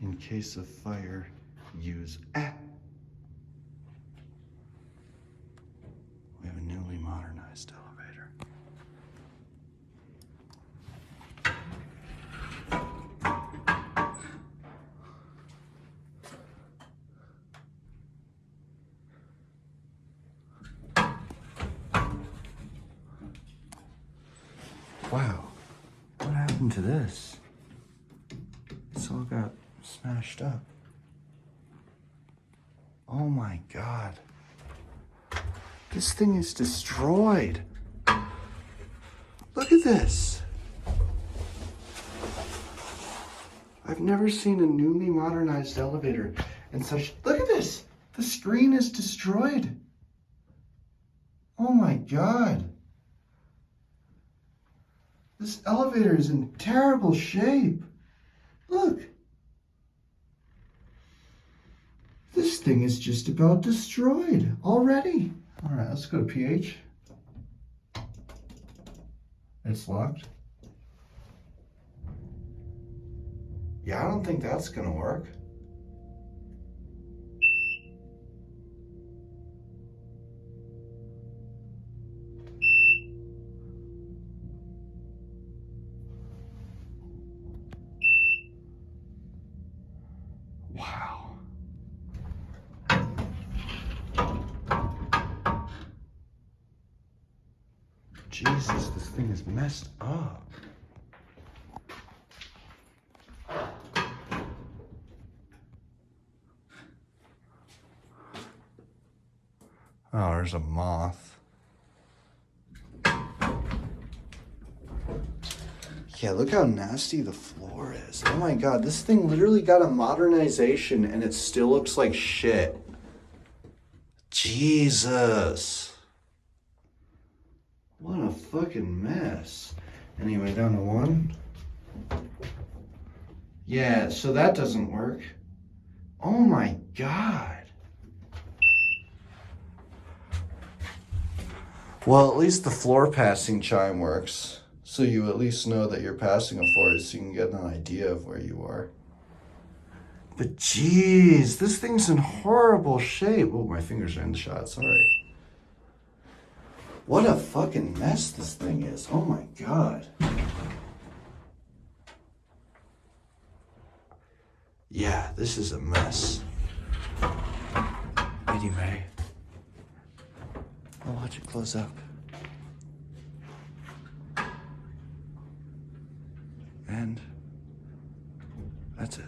In case of fire, use We have a newly modernized elevator. Wow, what happened to this? This all got smashed up. Oh my God. This thing is destroyed. Look at this. I've never seen a newly modernized elevator in such, look at this. The screen is destroyed. Oh my God. This elevator is in terrible shape. Look. This thing is just about destroyed already. All right, let's go to pH. It's locked. Yeah, I don't think that's gonna work. Wow. Jesus, this thing is messed up. Oh, there's a moth. Yeah, look how nasty the floor is. Oh my God, this thing literally got a modernization and it still looks like shit. Jesus. What a fucking mess. Anyway, down to 1. Yeah, so that doesn't work. Oh my God. Well, at least the floor passing chime works. So you at least know that you're passing a floor so you can get an idea of where you are. But geez, this thing's in horrible shape. Oh, my fingers are in the shot, sorry. What a fucking mess this thing is. Oh my God. Yeah, this is a mess. Anyway, I'll watch it close up. And that's it.